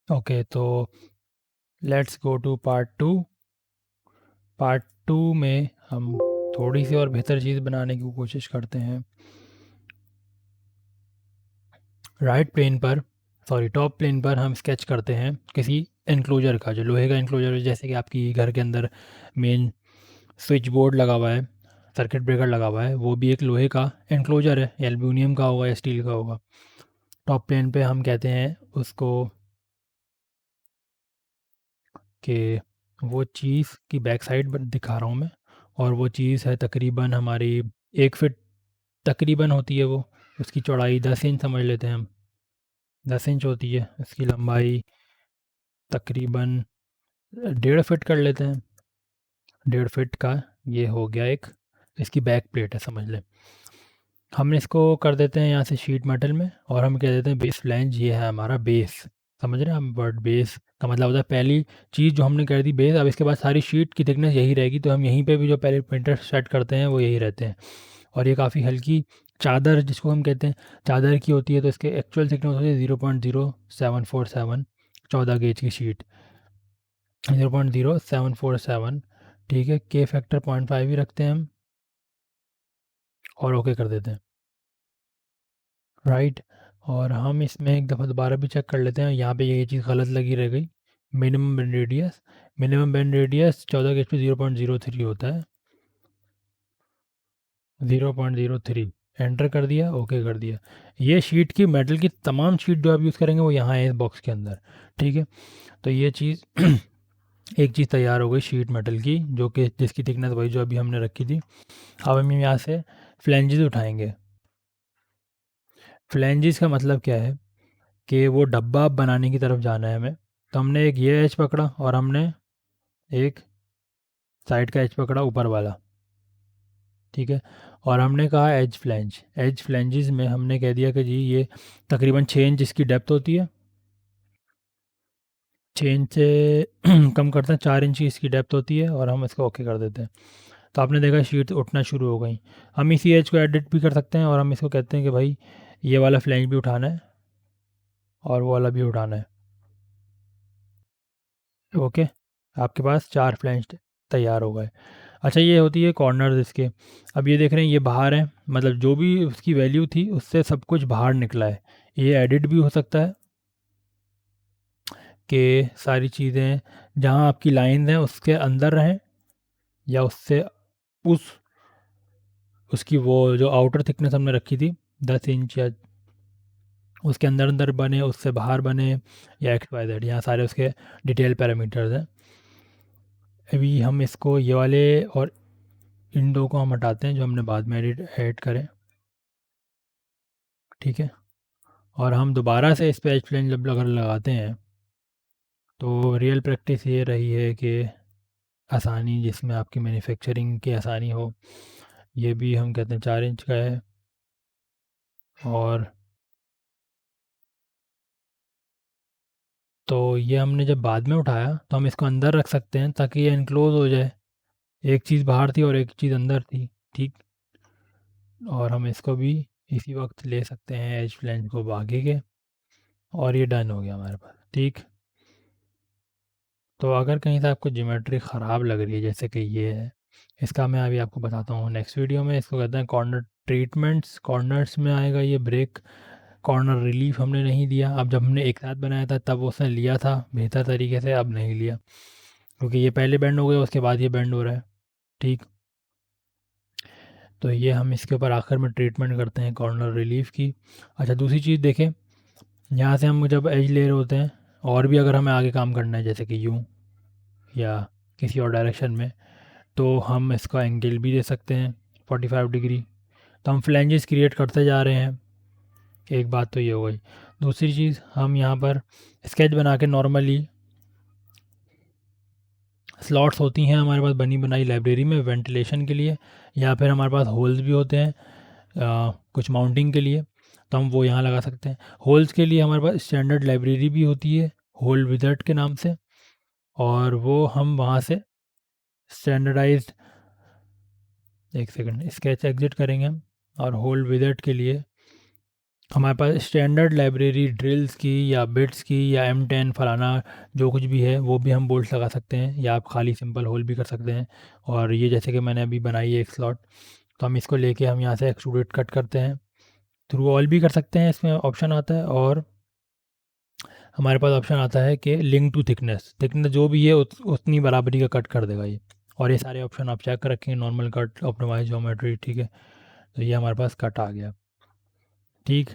Okay, तो let's go to part two. Part two में हम थोड़ी सी और बेहतर चीज़ बनाने की कोशिश करते हैं। टॉप प्लेन पर हम स्केच करते हैं किसी एनक्लोजर का, जो लोहे का एनक्लोजर है, जैसे कि आपकी घर के अंदर मेन स्विच बोर्ड लगा हुआ है, सर्किट ब्रेकर लगा हुआ है, वो भी एक लोहे का एनक्लोजर है, या एल्यूमिनियम का होगा या स्टील का होगा। टॉप प्लेन पे हम कहते हैं उसको कि वो चीज़ की बैक साइड दिखा रहा हूँ मैं, और वो चीज़ है तकरीबन हमारी 1 फिट तकरीबन होती है वो। उसकी चौड़ाई 10 इंच समझ लेते हैं हम, 10 इंच होती है। उसकी लंबाई तकरीबन 1.5 फिट कर लेते हैं। 1.5 फिट का ये हो गया एक, इसकी बैक प्लेट है समझ लें। हम इसको कर देते हैं यहाँ से शीट मेटल में, और हम कह देते हैं बेस फ्लैंज, ये है हमारा बेस। समझ रहे हैं हम, वर्ड बेस का मतलब होता है पहली चीज़ जो हमने कर दी बेस। अब इसके बाद सारी शीट की थिकनेस यही रहेगी, तो हम यहीं पे भी जो पहले प्रिंटर सेट करते हैं वो यही रहते हैं। और ये काफ़ी हल्की चादर जिसको हम कहते हैं चादर की होती है, तो इसके एक्चुअल थिकनेस होती है 0.0747, 14 गेज की शीट, 0.0747। ठीक है, के फैक्टर 0.5 ही रखते हैं हम, और ओके कर देते हैं। राइट, और हम इसमें एक दफ़ा दोबारा भी चेक कर लेते हैं। यहाँ पे ये चीज़ गलत लगी रह गई। मिनिमम बेंड रेडियस 14 गेज पे 0.03 होता है, 0.03। एंटर कर दिया, ओके कर दिया। ये शीट की मेटल की तमाम शीट जो आप यूज़ करेंगे वो यहाँ है इस बॉक्स के अंदर। ठीक है, तो ये चीज़ एक चीज़ तैयार हो गई शीट मेटल की, जो कि जिसकी थिकनेस वही जो अभी हमने रखी थी। अब हम यहाँ से फ्लैंजेस उठाएंगे। फ्लैंजेस का मतलब क्या है कि वो डब्बा बनाने की तरफ जाना है हमें। तो हमने एक ये एज पकड़ा, और हमने एक साइड का एज पकड़ा ऊपर वाला। ठीक है, और हमने कहा एज फ्लैंजेस में हमने कह दिया कि जी ये तकरीबन 6 इंच इसकी डेप्थ होती है। 6 इंच से कम करते हैं, 4 इंच की इसकी डेप्थ होती है, और हम इसको ओके कर देते हैं। तो आपने देखा शीट उठना शुरू हो गई। हम इसी एज को एडिट भी कर सकते हैं, और हम इसको कहते हैं कि भाई ये वाला फ्लैंज भी उठाना है और वो वाला भी उठाना है। ओके, आपके पास 4 फ्लैंज तैयार हो गए। अच्छा, ये होती है कॉर्नर्स इसके। अब ये देख रहे हैं ये बाहर है, मतलब जो भी उसकी वैल्यू थी उससे सब कुछ बाहर निकला है। ये एडिट भी हो सकता है कि सारी चीज़ें जहाँ आपकी लाइन हैं उसके अंदर रहें, या उससे उस उसकी वो जो आउटर थिकनेस हमने रखी थी 10 इंच, या उसके अंदर अंदर बने, उससे बाहर बने, या एक्स वाई जेड, यहाँ सारे उसके डिटेल पैरामीटर्स हैं। अभी हम इसको ये वाले और इन दो को हम हटाते हैं जो हमने बाद में ऐड करें। ठीक है, और हम दोबारा से इस पे एच प्लेन जब अगर लगाते हैं, तो रियल प्रैक्टिस ये रही है कि आसानी, जिसमें आपकी मैन्युफैक्चरिंग की आसानी हो, ये भी हम कहते हैं 4 इंच का है। और तो ये हमने जब बाद में उठाया तो हम इसको अंदर रख सकते हैं ताकि ये इनक्लोज हो जाए। एक चीज़ बाहर थी और एक चीज़ अंदर थी। ठीक, और हम इसको भी इसी वक्त ले सकते हैं एज फ्लैंज को आगे के, और ये डन हो गया हमारे पास। ठीक, तो अगर कहीं से आपको ज्योमेट्री ख़राब लग रही है जैसे कि ये है, इसका मैं अभी आपको बताता हूँ नेक्स्ट वीडियो में। इसको कहते हैं कॉर्नर ट्रीटमेंट्स। कॉर्नर्स में आएगा ये ब्रेक। कॉर्नर रिलीफ हमने नहीं दिया। अब जब हमने एक साथ बनाया था तब उसने लिया था बेहतर तरीके से, अब नहीं लिया क्योंकि ये पहले बेंड हो गया, उसके बाद ये बेंड हो रहा है। ठीक, तो ये हम इसके ऊपर आखिर में ट्रीटमेंट करते हैं कॉर्नर रिलीफ की। अच्छा, दूसरी चीज़ देखें, यहाँ से हम जब एज ले रहे होते हैं, और भी अगर हमें आगे काम करना है जैसे कि यूँ या किसी और डायरेक्शन में, तो हम इसका एंगल भी दे सकते हैं 45 डिग्री। तो हम फ्लैंजेस क्रिएट करते जा रहे हैं। एक बात तो ये हो गई। दूसरी चीज़, हम यहाँ पर स्केच बना के नॉर्मली स्लॉट्स होती हैं हमारे पास बनी बनाई लाइब्रेरी में वेंटिलेशन के लिए, या फिर हमारे पास होल्स भी होते हैं कुछ माउंटिंग के लिए, तो हम वो यहाँ लगा सकते हैं। होल्स के लिए हमारे पास स्टैंडर्ड लाइब्रेरी भी होती है होल विज़ार्ड के नाम से, और वो हम वहाँ से स्टैंडर्डाइज्ड, एक सेकंड, स्केच एग्जिट करेंगे हम, और होल विज़ार्ड के लिए हमारे पास स्टैंडर्ड लाइब्रेरी ड्रिल्स की या बिट्स की या M10 फलाना जो कुछ भी है वो भी हम बोल्ट्स लगा सकते हैं, या आप खाली सिंपल होल भी कर सकते हैं। और ये जैसे कि मैंने अभी बनाई है एक स्लॉट, तो हम इसको लेके हम यहाँ से एक्सट्रूडेड कट करते हैं। थ्रू ऑल भी कर सकते हैं, इसमें ऑप्शन आता है। और हमारे पास ऑप्शन आता है कि लिंक टू थिकनेस, थिकनेस जो भी है उतनी बराबरी का कट कर देगा ये। और ये सारे ऑप्शन आप चेक कर रखेंगे, नॉर्मल कट, ऑप्टिमाइज ज्योमेट्री, ठीक है। तो ये हमारे पास कट आ गया, ठीक।